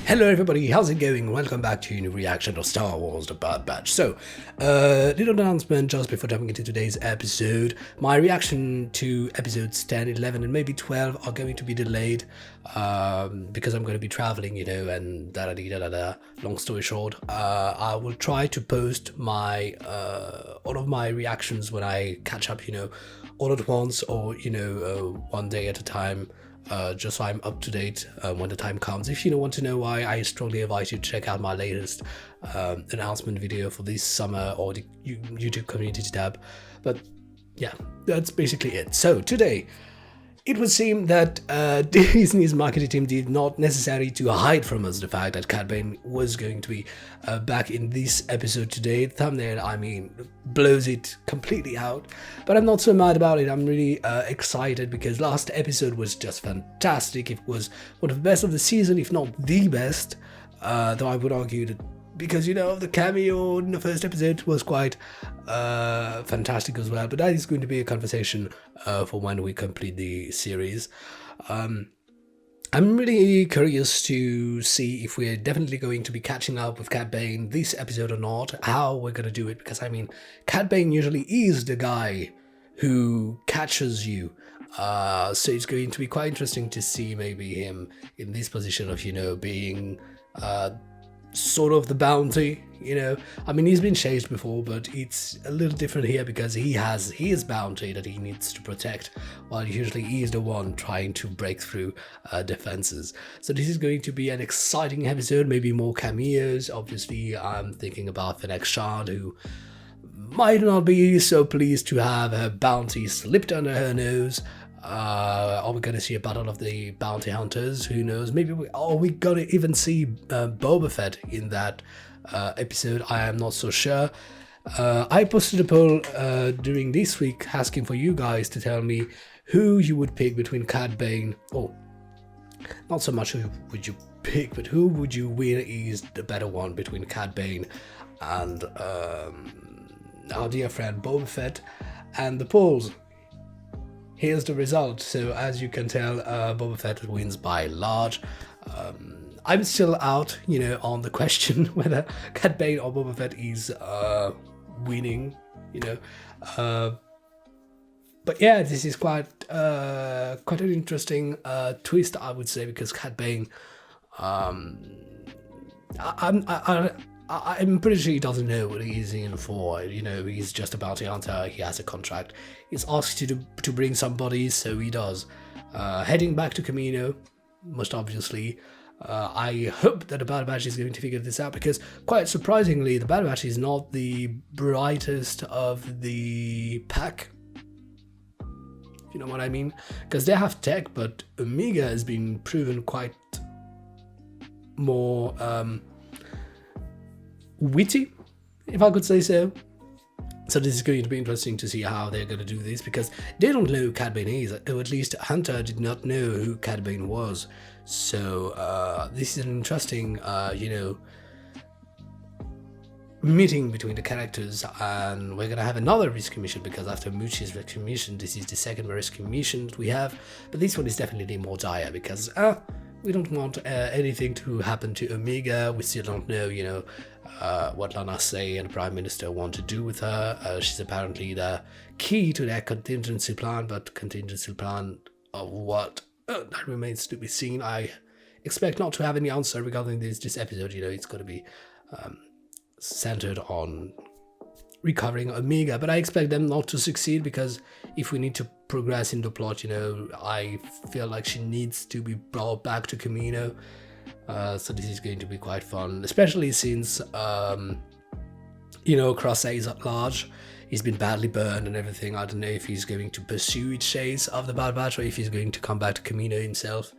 Hello everybody, how's it going? Welcome back to a new reaction of Star Wars The Bad Batch. So, little announcement just before jumping into today's episode. My reaction to episodes 10, 11 and maybe 12 are going to be delayed because I'm going to be traveling, and da-da-dee-da-da-da. Long story short, I will try to post my all of my reactions when I catch up, all at once or, one day at a time. Just so I'm up to date when the time comes. If you don't want to know why, I strongly advise you to check out my latest announcement video for this summer or the YouTube community tab. But yeah, that's basically it. So today, it would seem that Disney's marketing team did not necessarily to hide from us the fact that Cad Bane was going to be back in this episode today. Thumbnail, blows it completely out. But I'm not so mad about it. I'm really excited because last episode was just fantastic. It was one of the best of the season, if not the best. Though I would argue that because the cameo in the first episode was quite fantastic as well, but that is going to be a conversation for when we complete the series. I'm really curious to see if we're definitely going to be catching up with Cad Bane this episode or not, how we're going to do it, because Cad Bane usually is the guy who catches you. So it's going to be quite interesting to see maybe him in this position of being sort of the bounty. He's been chased before, but it's a little different here because he has his bounty that he needs to protect, while usually he is the one trying to break through defenses. So this is going to be an exciting episode, maybe more cameos. Obviously, I'm thinking about the next Shard, who might not be so pleased to have her bounty slipped under her nose. Are we going to see a battle of the bounty hunters? Who knows? Maybe are we going to even see Boba Fett in that episode? I am not so sure. I posted a poll during this week asking for you guys to tell me who you would pick between Cad Bane. Oh, not so much who would you pick, but who would you win is the better one between Cad Bane and our dear friend Boba Fett. And the polls. Here's the result. So as you can tell, Boba Fett wins by large. I'm still out, on the question whether Cad Bane or Boba Fett is winning, But yeah, this is quite an interesting twist, I would say, because Cad Bane, I'm pretty sure he doesn't know what he's in for. He's just a bounty hunter. He has a contract. He's asked to bring somebody, so he does. Heading back to Camino, most obviously. I hope that the Bad Batch is going to figure this out, because quite surprisingly, the Bad Batch is not the brightest of the pack. You know what I mean? Because they have tech, but Omega has been proven quite more witty, if I could say so. So this is going to be interesting to see how they're going to do this, because they don't know who Cad Bane is, or at least Hunter did not know who Cad Bane was. So this is an interesting, meeting between the characters, and we're going to have another rescue mission, because after Moochie's rescue mission, this is the second rescue mission that we have, but this one is definitely more dire, because we don't want anything to happen to Omega. We still don't know, what Lana Say and the Prime Minister want to do with her. She's apparently the key to their contingency plan, but contingency plan of what? That remains to be seen. I expect not to have any answer regarding this episode. It's going to be centered on recovering Omega, but I expect them not to succeed, because if we need to progress in the plot, I feel like she needs to be brought back to Camino. So this is going to be quite fun, especially since Crosshair is at large. He's been badly burned and everything. I don't know if he's going to pursue its chase of the Bad Batch, or if he's going to come back to Camino himself.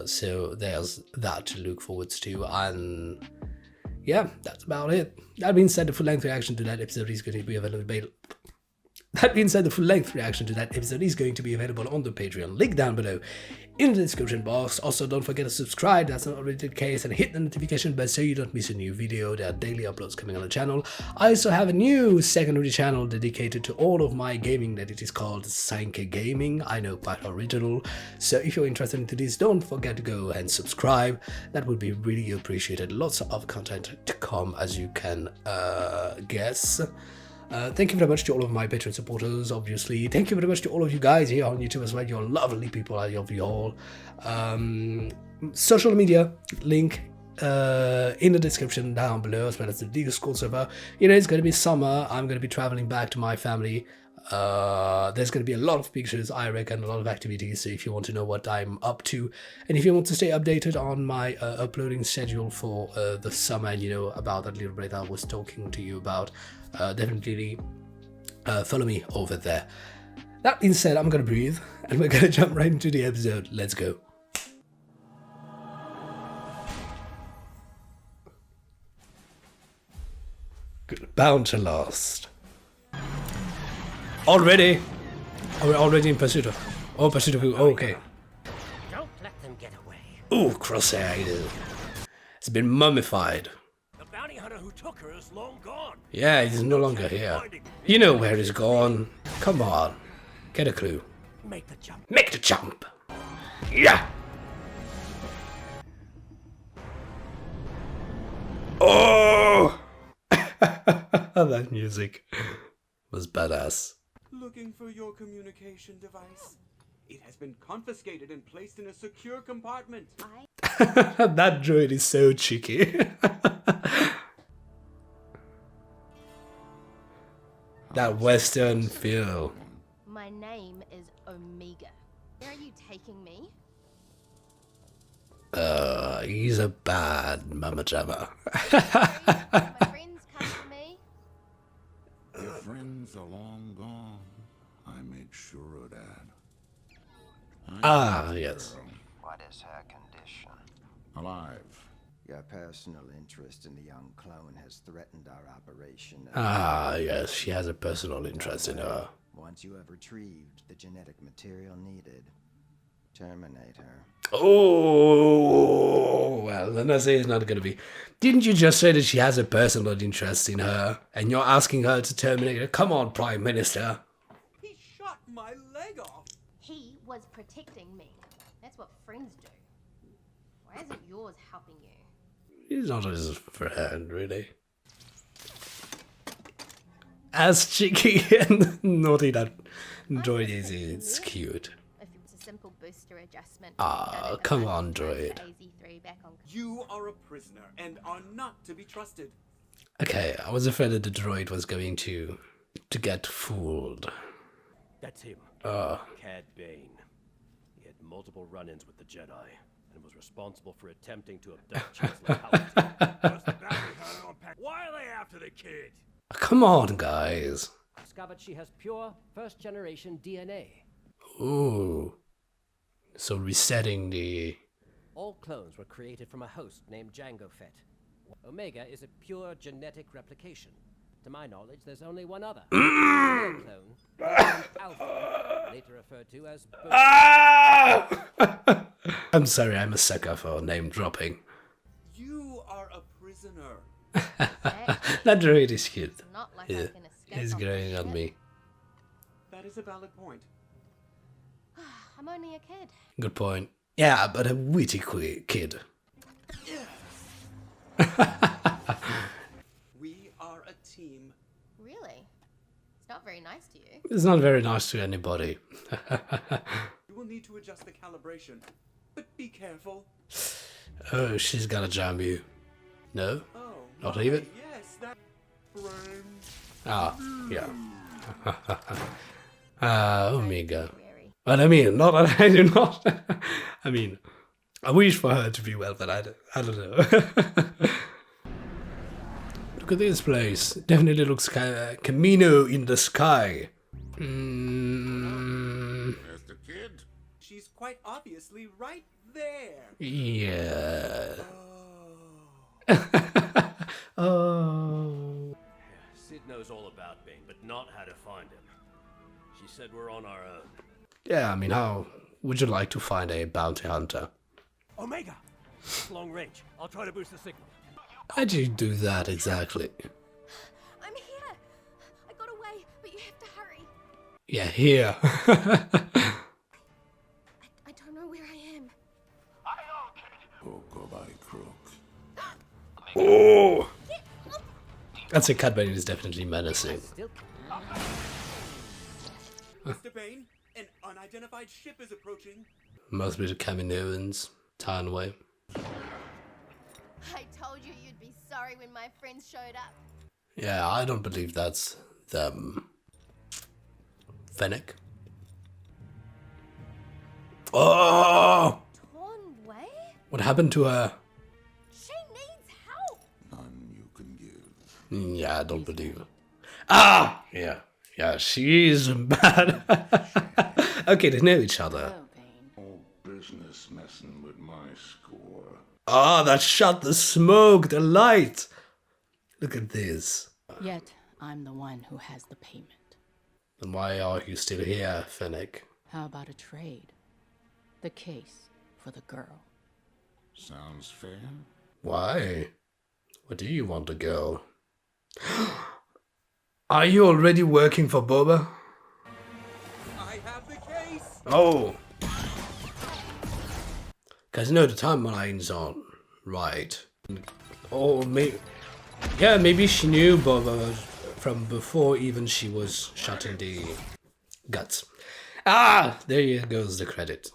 So there's that to look forward to, and yeah, that's about it. That being said, the full-length reaction to that episode is going to be available That being said, the full-length reaction to that episode is going to be available on the Patreon, link down below in the description box. Also, don't forget to subscribe, that's not already the case, and hit the notification bell so you don't miss a new video. There are daily uploads coming on the channel. I also have a new secondary channel dedicated to all of my gaming that it is called Sanke Gaming. I know, quite original. So if you're interested into this, don't forget to go and subscribe. That would be really appreciated. Lots of content to come, as you can guess. Thank you very much to all of my Patreon supporters, obviously. Thank you very much to all of you guys here on YouTube as well. You're lovely people, I love you all. Social media link in the description down below, as well as the Discord server. You know, it's going to be summer. I'm going to be traveling back to my family. There's going to be a lot of pictures, I reckon, a lot of activities. So if you want to know what I'm up to, and if you want to stay updated on my uploading schedule for the summer, and you know about that little break I was talking to you about, definitely follow me over there. That being said, I'm gonna breathe and we're gonna jump right into the episode. Let's go. Good. Bound to last. Already? Are we already in pursuit of? Oh, pursuit of who? Oh, okay. Don't let them get away. Oh, crosshair. It's been mummified. The bounty hunter who took her is long gone. Yeah, he's no longer here. You know where he's gone. Come on. Get a clue. Make the jump. Make the jump. Yeah. Oh. That music was badass. Looking for your communication device? It has been confiscated and placed in a secure compartment. That droid is so cheeky. That Western feel. My name is Omega. Where are you taking me? He's a bad mama jamma. My friends come to me. Your friends are long gone. I made sure of that. Yes. What is her condition? Alive. Your personal interest in the young clone has threatened our operation. Yes, she has a personal interest in her. Once you have retrieved the genetic material needed, terminate her. Oh, well, then I say it's not gonna be. Didn't you just say that she has a personal interest in her, and you're asking her to terminate her? Come on, Prime Minister. He shot my leg off. He was protecting me. That's what friends do. Why isn't yours helping you? He's not his friend, really. As cheeky and naughty that droid is, it's cute. If it was a simple booster adjustment. Come on, droid. You are a prisoner and are not to be trusted. Okay, I was afraid that the droid was going to get fooled. That's him. Cad Bane. He had multiple run-ins with the Jedi and was responsible for attempting to abduct Chancellor Palpatine. Why are they after the kid? Come on, guys. Discovered she has pure first-generation DNA. Ooh. So resetting the... All clones were created from a host named Jango Fett. Omega is a pure genetic replication. To my knowledge, there's only one other. A clone, named Alpha, later referred to as... I'm sorry, I'm a sucker for name dropping. You are a prisoner. That droid is cute. Not like Yeah, I can escape he's on this growing on ship. me. That is a valid point. I'm only a kid. Good point. Yeah, but a witty kid. We are a team. Really? It's not very nice to you. It's not very nice to anybody. You will need to adjust the calibration, but be careful. Oh, she's gonna jam you. No? Oh, Not my, even? Yes, that friends. Yeah. Omega. Weary. But I mean, not that I do not. I mean, I wish for her to be well, but I don't know. Look at this place. Definitely looks Camino in the sky. There's the kid. She's quite obviously right there. Yeah. Oh. Oh. Sid knows all about Bane, but not how to find him. She said we're on our own. Yeah, I mean, how would you like to find a bounty hunter? Omega! It's long range. I'll try to boost the signal. How do you do that exactly? I'm here. I got away, but you have to hurry. Yeah, here. I don't know where I am. Oh, goodbye, Crook. Oh! I'd say Cat Bane is definitely menacing. Still. Mr. Bane, an unidentified ship is approaching. Must be the Kaminoans. Tarnway. I told you you'd be sorry when my friends showed up. Yeah, I don't believe that's them. Fennec. Oh! Torn way? What happened to her? She needs help. None you can give. Yeah, I don't believe it. Ah! Yeah. Yeah, she's bad. Okay, they know each other. All business messing with my score. Ah, that shot, the smoke, the light. Look at this. Yet, I'm the one who has the payment. Then why are you still here, Fennec? How about a trade? The case for the girl. Sounds fair? Why? What do you want, a girl? Are you already working for Boba? I have the case. Oh! Because no, the timelines aren't right. Or maybe... Yeah, maybe she knew Boba from before even she was shot in the guts. Ah! There goes the credit.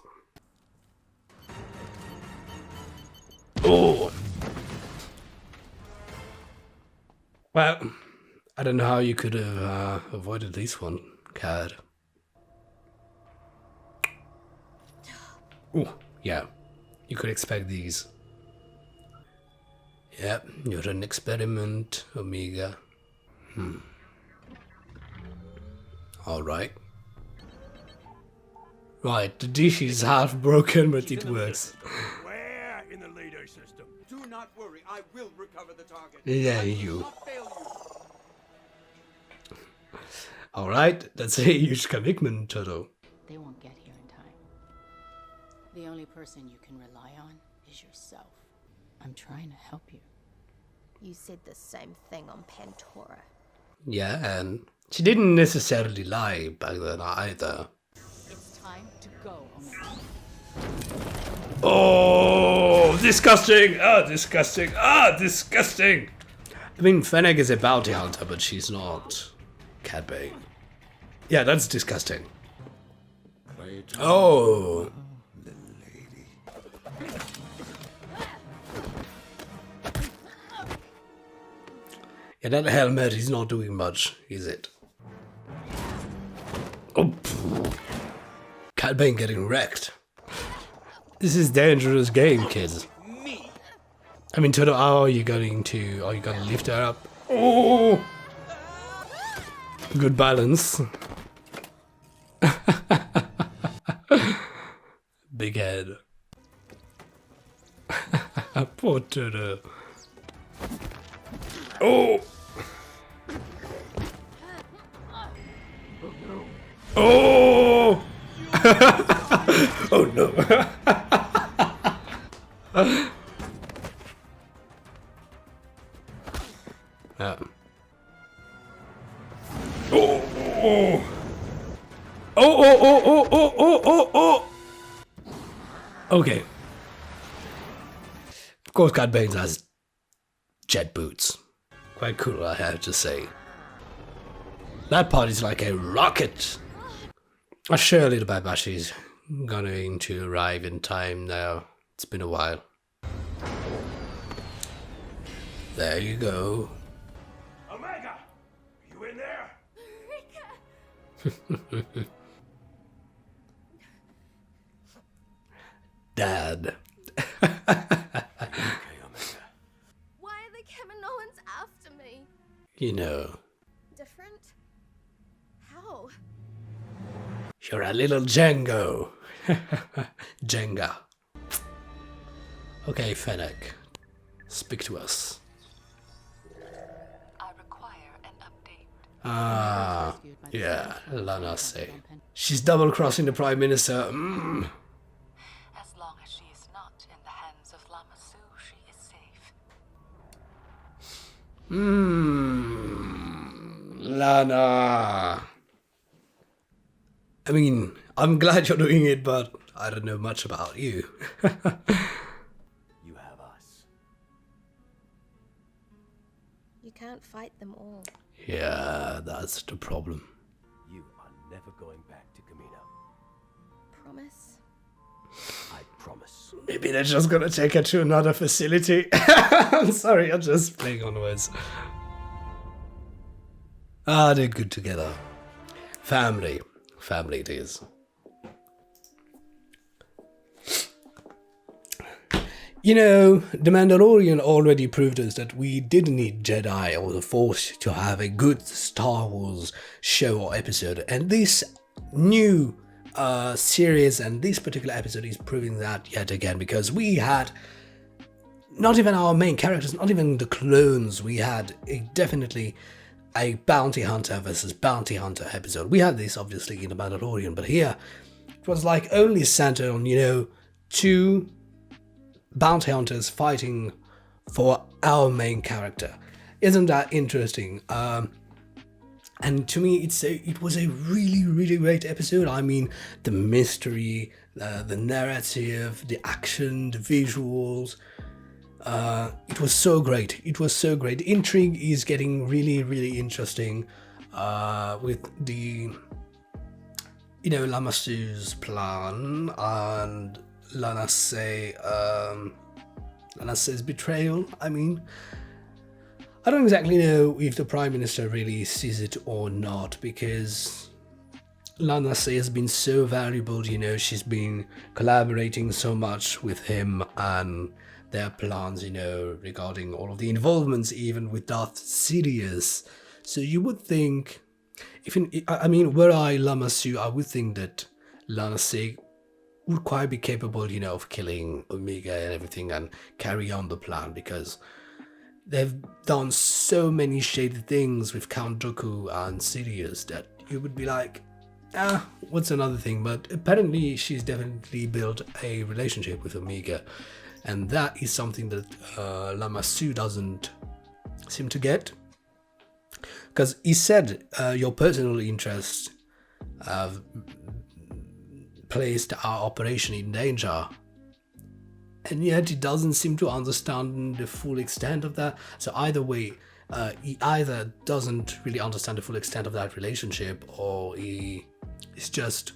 Oh! Well, I don't know how you could have avoided this one, Cad. Oh, yeah. You could expect these. Yep, you're an experiment, Omega. Alright. Right, the dish is half broken, but it works. Where in the leader system? Do not worry, I will recover the target. Yeah, I will you. not fail you. Alright, that's a huge commitment, Toto. They won't get here in time. The only person you can rely on is yourself. I'm trying to help you. You said the same thing on Pantora. Yeah, and she didn't necessarily lie back then either. It's time to go, Omega. Oh, disgusting! Ah, disgusting! Ah, disgusting! I mean, Fennec is a bounty hunter, but she's not Cat Bane. Yeah, that's disgusting. Playtime, Oh, little lady. yeah, that helmet is not doing much, is it? Oh, Cat Bane getting wrecked. This is dangerous game, kids. Me. I mean, Toto, how are you going to lift her up? Oh! Good balance. Big head. Poor Toto. Oh! Oh! Oh no. Yeah. Oh, oh, oh, oh, oh, oh, oh, oh, oh. Okay. Of course, Cat Bane has jet boots. Quite cool, I have to say. That part is like a rocket. Surely the Bad Batch is going to arrive in time now. It's been a while. There you go. Omega! You in there? Dad. Okay, Omega. Why are the Kaminoans after me? You know, Different? How? you're a little Django. Jenga. Okay, Fennec. Speak to us. I require an update. Ah, Rescued by the yeah, Spanish French Lana Army say. on Pen- She's double-crossing the Prime Minister. As long as she is not in the hands of Lamassu, she is safe. Lana. I mean, I'm glad you're doing it, but I don't know much about you. You have us. You can't fight them all. Yeah, that's the problem. You are never going back to Camino. Promise? I promise. Maybe they're just gonna take her to another facility. I'm sorry, I'm just playing on words. Ah, they're good together. Family. Family it is. You know, The Mandalorian already proved us that we didn't need Jedi or the Force to have a good Star Wars show or episode. And this new series and this particular episode is proving that yet again, because we had not even our main characters, not even the clones. We had definitely a bounty hunter versus bounty hunter episode. We had this obviously in The Mandalorian, but here it was like only centered on, you know, two bounty hunters fighting for our main character. Isn't that interesting? And to me, it was a really great episode. I mean, the mystery, the narrative, the action, the visuals. It was so great. It was so great. The intrigue is getting really interesting with the, you know, Lamassu's plan and Lanasse's betrayal. I mean, I don't exactly know if the Prime Minister really sees it or not, because Lanasse has been so valuable, you know, she's been collaborating so much with him and their plans, you know, regarding all of the involvements, even with Darth Sidious. So you would think, I mean, were I Lamassu, I would think that Lanasse would quite be capable, you know, of killing Omega and everything and carry on the plan, because they've done so many shady things with Count Dooku and Sidious that you would be like, what's another thing? But apparently she's definitely built a relationship with Omega, and that is something that Lamassu doesn't seem to get, because he said your personal interests have placed our operation in danger, and yet he doesn't seem to understand the full extent of that. So either way, he either doesn't really understand the full extent of that relationship, or he is just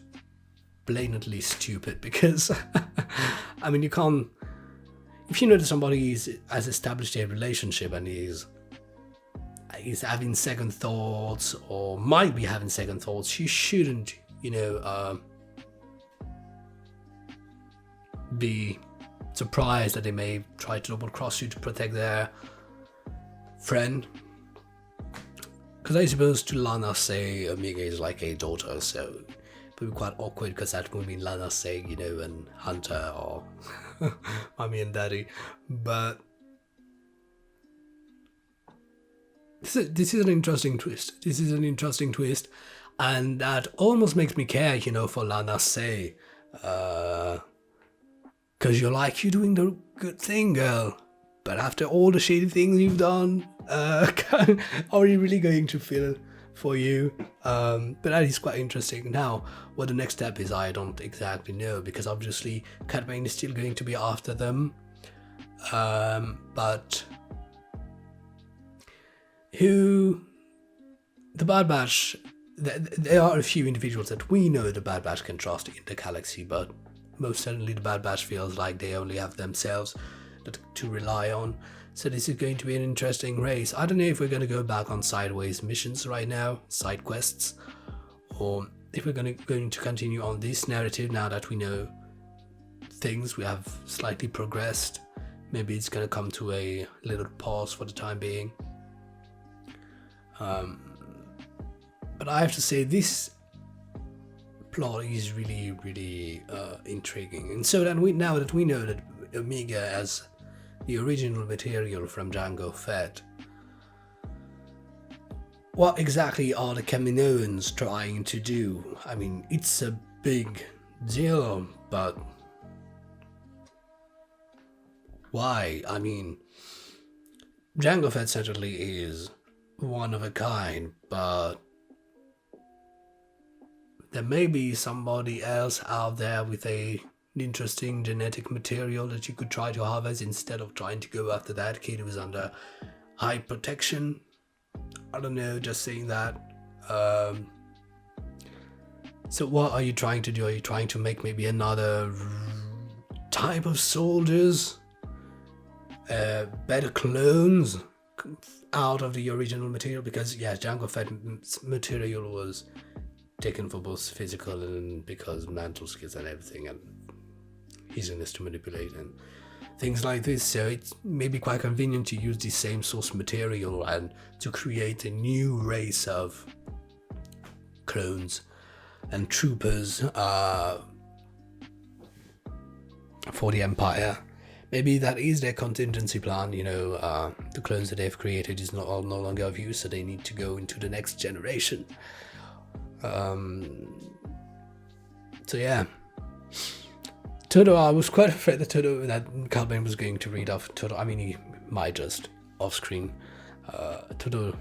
blatantly stupid, because I mean, you can't, if you know that somebody has established a relationship and is having second thoughts or might be having second thoughts, you shouldn't, you know, be surprised that they may try to double cross you to protect their friend. Because I suppose to Lanasse, Omega is like a daughter, so it would be quite awkward, because that would mean Lanasse, you know, and Hunter, or mommy and daddy. But this is an interesting twist. This is an interesting twist, and that almost makes me care, you know, for Lanasse. Because you're like, you're doing the good thing, girl. But after all the shady things you've done, are you really going to feel for you? But that is quite interesting. Now, what the next step is, I don't exactly know, because obviously Cat Bane is still going to be after them. But the Bad Batch, there are a few individuals that we know the Bad Batch can trust in the galaxy, but most certainly the Bad Batch feels like they only have themselves to rely on. So this is going to be an interesting race. I don't know if we're going to go back on sideways missions right now, side quests, or if we're going to continue on this narrative now that we know things, we have slightly progressed. Maybe it's going to come to a little pause for the time being. But I have to say, this plot is really intriguing. And so then now that we know that Omega has the original material from Jango Fett, what exactly are the Kaminoans trying to do? I mean, it's a big deal, but why? I mean, Jango Fett certainly is one of a kind, but there may be somebody else out there with a interesting genetic material that you could try to harvest instead of trying to go after that kid who's under high protection. I don't know, just saying that. So what are you trying to do? Are you trying to make maybe another type of soldiers? Better clones out of the original material? Because yeah, Jango Fett's material was taken for both physical and because mental skills and everything, and easiness to manipulate and things like this. So it's maybe quite convenient to use the same source material and to create a new race of clones and troopers for the Empire. Maybe that is their contingency plan, you know, the clones that they've created is no longer of use, so they need to go into the next generation. So yeah. Todo, I was quite afraid that Cad Bane was going to read off Todo. I mean, he might just off screen. Todo,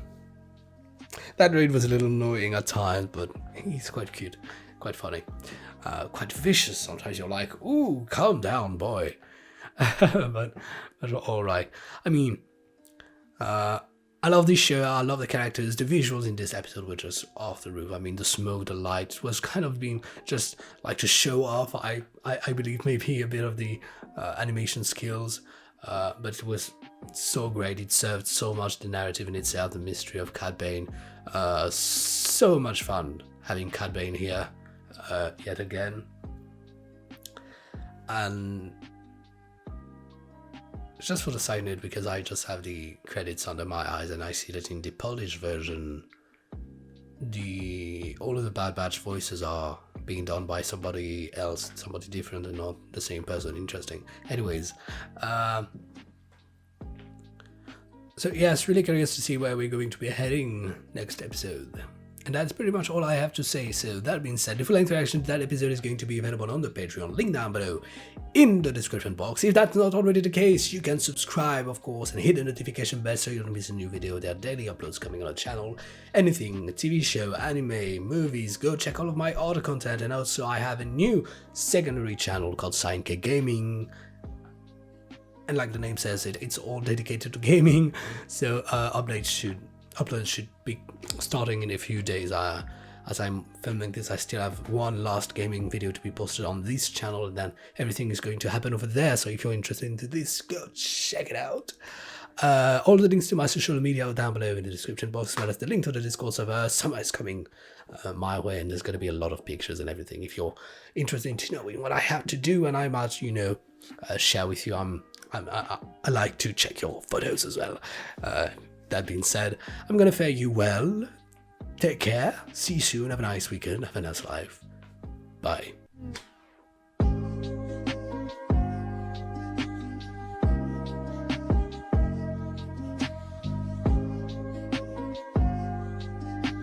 that read was a little annoying at times, but he's quite cute, quite funny, quite vicious. Sometimes you're like, ooh, calm down, boy. but all right. I mean, I love this show. I love the characters. The visuals in this episode were just off the roof. I mean, the smoke, the light was kind of being just like to show off. I believe maybe a bit of the animation skills, but it was so great. It served so much the narrative in itself, the mystery of Cad Bane. So much fun having Cad Bane here yet again. And just for the side note, because I just have the credits under my eyes and I see that in the Polish version, all of the Bad Batch voices are being done by somebody else, somebody different and not the same person. Interesting. Anyways, so yes, really curious to see where we're going to be heading next episode. And that's pretty much all I have to say. So that being said, the full interaction to that episode is going to be available on the Patreon, link down below in the description box. If that's not already the case, you can subscribe, of course, and hit the notification bell so you don't miss a new video. There are daily uploads coming on the channel. Anything, TV show, anime, movies, go check all of my other content. And also I have a new secondary channel called SignK Gaming. And like the name says it's all dedicated to gaming. So uploads should be starting in a few days. As I'm filming this, I still have one last gaming video to be posted on this channel, and then everything is going to happen over there. So if you're interested in this, go check it out. All the links to my social media are down below in the description box, as well as the link to the Discord server. Summer is coming my way, and there's going to be a lot of pictures and everything. If you're interested in knowing what I have to do, and I might, share with you, I like to check your photos as well. That being said, I'm going to fare you well. Take care. See you soon. Have a nice weekend. Have a nice life. Bye.